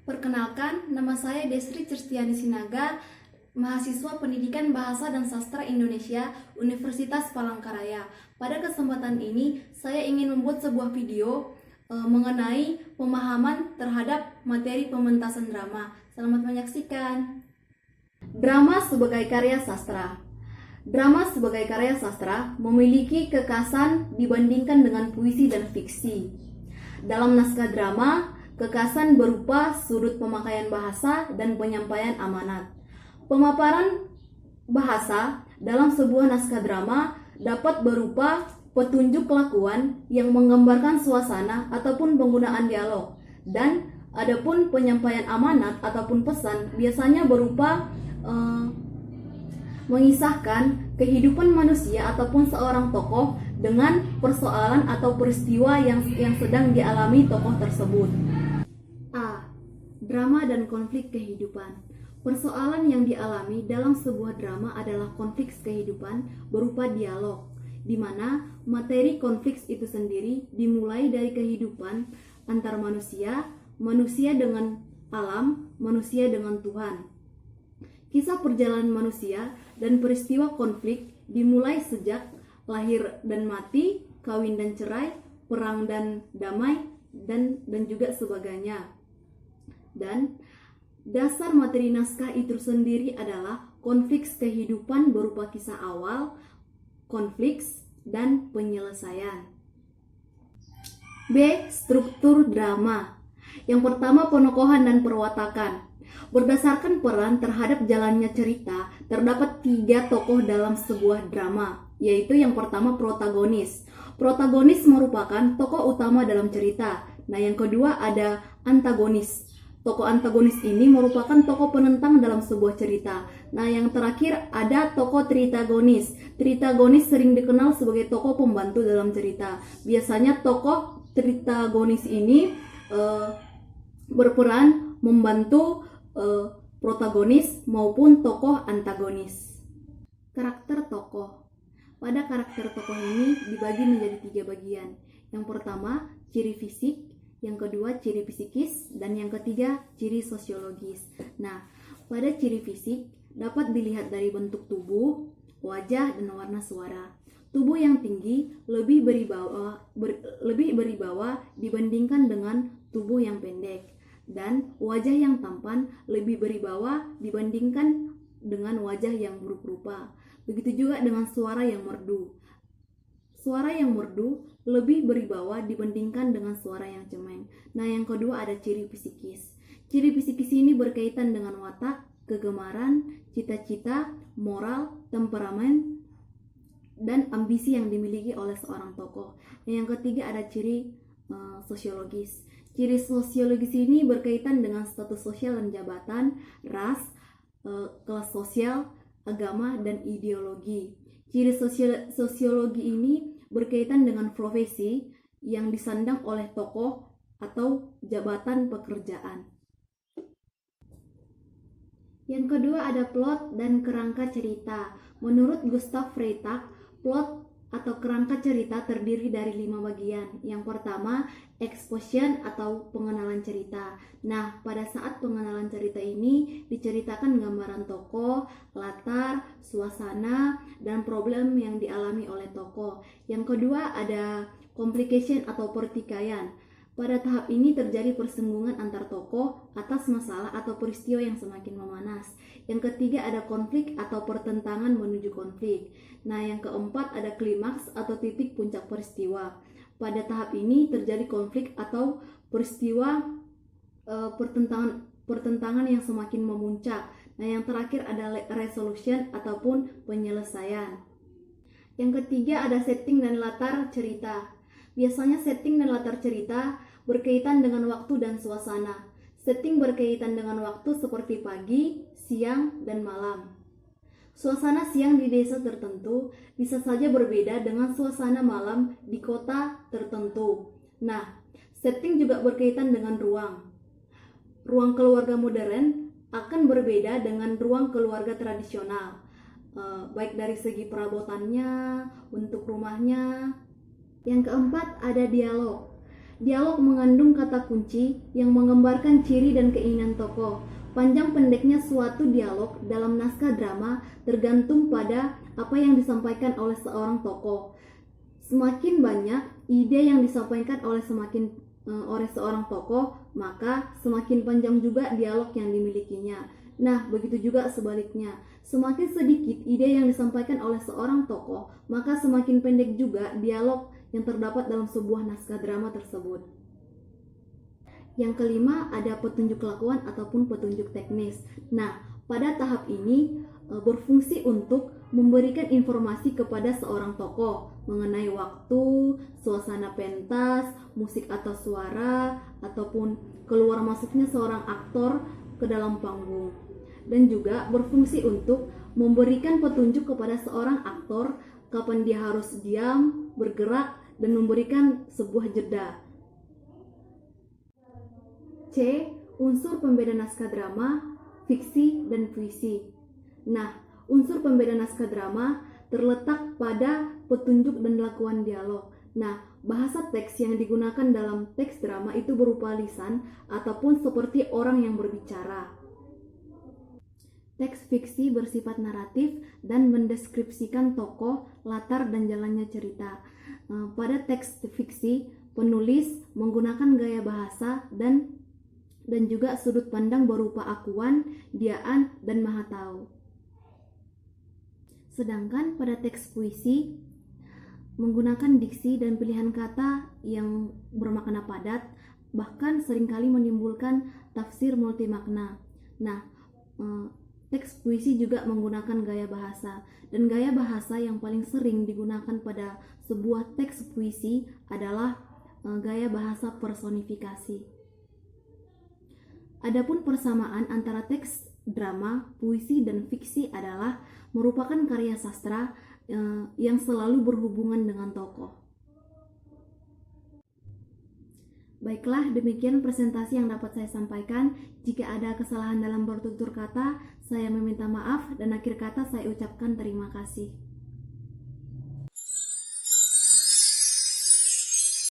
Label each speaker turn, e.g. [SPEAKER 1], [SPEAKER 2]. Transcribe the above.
[SPEAKER 1] Perkenalkan, nama saya Desri Cerstiani Sinaga, mahasiswa Pendidikan Bahasa dan Sastra Indonesia, Universitas Palangkaraya. Pada kesempatan ini, saya ingin membuat sebuah video mengenai pemahaman terhadap materi pementasan drama. Selamat menyaksikan. Drama sebagai karya sastra. Drama sebagai karya sastra memiliki kekhasan dibandingkan dengan puisi dan fiksi. Dalam naskah drama, kekhasan berupa sudut pemakaian bahasa dan penyampaian amanat. Pemaparan bahasa dalam sebuah naskah drama dapat berupa petunjuk kelakuan yang menggambarkan suasana ataupun penggunaan dialog. Dan adapun penyampaian amanat ataupun pesan biasanya berupa mengisahkan kehidupan manusia ataupun seorang tokoh dengan persoalan atau peristiwa yang sedang dialami tokoh tersebut. A. Drama dan konflik kehidupan. Persoalan yang dialami dalam sebuah drama adalah konflik kehidupan berupa dialog, di mana materi konflik itu sendiri dimulai dari kehidupan antar manusia, manusia dengan alam, manusia dengan Tuhan. Kisah perjalanan manusia dan peristiwa konflik dimulai sejak lahir dan mati, kawin dan cerai, perang dan damai, dan juga sebagainya. Dan dasar materi naskah itu sendiri adalah konflik kehidupan berupa kisah awal, konflik, dan penyelesaian. B. Struktur drama. Yang pertama, penokohan dan perwatakan. Berdasarkan peran terhadap jalannya cerita, terdapat 3 tokoh dalam sebuah drama, yaitu yang pertama protagonis. Protagonis merupakan tokoh utama dalam cerita. Nah, yang kedua ada antagonis. Tokoh antagonis ini merupakan tokoh penentang dalam sebuah cerita. Nah, yang terakhir ada tokoh tritagonis. Tritagonis sering dikenal sebagai tokoh pembantu dalam cerita. Biasanya tokoh tritagonis ini berperan membantu protagonis maupun tokoh antagonis. Karakter tokoh. Pada karakter tokoh ini dibagi menjadi 3 bagian. Yang pertama, ciri fisik, yang kedua ciri psikis, dan yang ketiga ciri sosiologis. Nah, pada ciri fisik dapat dilihat dari bentuk tubuh, wajah, dan warna suara. Tubuh yang tinggi lebih beribawa dibandingkan dengan tubuh yang pendek. Dan wajah yang tampan lebih beribawa dibandingkan dengan wajah yang buruk rupa. Begitu juga dengan suara yang merdu. Suara yang merdu lebih beribawa dibandingkan dengan suara yang cemeng. Nah, yang kedua ada ciri psikis. Ciri psikis ini berkaitan dengan watak, kegemaran, cita-cita, moral, temperamen, dan ambisi yang dimiliki oleh seorang tokoh. Yang ketiga ada ciri sosiologis. Ciri sosiologis ini berkaitan dengan status sosial dan jabatan, ras, kelas sosial, agama, dan ideologi. Ciri sosiologi ini berkaitan dengan profesi yang disandang oleh tokoh atau jabatan pekerjaan. Yang kedua ada plot dan kerangka cerita. Menurut Gustav Freytag, plot atau kerangka cerita terdiri dari 5 bagian. Yang pertama, exposition atau pengenalan cerita. Nah, pada saat pengenalan cerita ini diceritakan gambaran tokoh, latar, suasana, dan problem yang dialami oleh tokoh. Yang kedua ada complication atau pertikaian. Pada tahap ini terjadi persinggungan antar tokoh atas masalah atau peristiwa yang semakin memanas. Yang ketiga ada konflik atau pertentangan menuju konflik. Nah, yang keempat ada klimaks atau titik puncak peristiwa. Pada tahap ini terjadi konflik atau peristiwa pertentangan yang semakin memuncak. Nah, yang terakhir ada resolution ataupun penyelesaian. Yang ketiga ada setting dan latar cerita. Biasanya setting dan latar cerita berkaitan dengan waktu dan suasana. Setting berkaitan dengan waktu seperti pagi, siang, dan malam. Suasana siang di desa tertentu bisa saja berbeda dengan suasana malam di kota tertentu. Nah, setting juga berkaitan dengan ruang. Ruang keluarga modern akan berbeda dengan ruang keluarga tradisional, baik dari segi perabotannya, bentuk rumahnya. Yang keempat ada dialog. Dialog mengandung kata kunci yang menggambarkan ciri dan keinginan tokoh. Panjang pendeknya suatu dialog dalam naskah drama tergantung pada apa yang disampaikan oleh seorang tokoh. Semakin banyak ide yang disampaikan oleh seorang tokoh, maka semakin panjang juga dialog yang dimilikinya. Nah, begitu juga sebaliknya. Semakin sedikit ide yang disampaikan oleh seorang tokoh, maka semakin pendek juga dialog yang terdapat dalam sebuah naskah drama tersebut. Yang kelima, ada petunjuk lakuan ataupun petunjuk teknis. Nah, pada tahap ini berfungsi untuk memberikan informasi kepada seorang tokoh mengenai waktu, suasana pentas, musik atau suara, ataupun keluar masuknya seorang aktor ke dalam panggung. Dan juga berfungsi untuk memberikan petunjuk kepada seorang aktor kapan dia harus diam, bergerak, dan memberikan sebuah jeda. C. Unsur pembeda naskah drama, fiksi, dan puisi. Nah, unsur pembeda naskah drama terletak pada petunjuk dan lakuan dialog. Nah, bahasa teks yang digunakan dalam teks drama itu berupa lisan ataupun seperti orang yang berbicara. Teks fiksi bersifat naratif dan mendeskripsikan tokoh, latar, dan jalannya cerita. Pada teks fiksi, penulis menggunakan gaya bahasa dan juga sudut pandang berupa akuan, diaan, dan maha tahu. Sedangkan pada teks puisi menggunakan diksi dan pilihan kata yang bermakna padat, bahkan seringkali menimbulkan tafsir multimakna. Nah, teks puisi juga menggunakan gaya bahasa, dan gaya bahasa yang paling sering digunakan pada sebuah teks puisi adalah gaya bahasa personifikasi. Adapun persamaan antara teks drama, puisi, dan fiksi adalah merupakan karya sastra yang selalu berhubungan dengan tokoh. Baiklah, demikian presentasi yang dapat saya sampaikan. Jika ada kesalahan dalam bertutur kata, saya meminta maaf, dan akhir kata saya ucapkan terima kasih.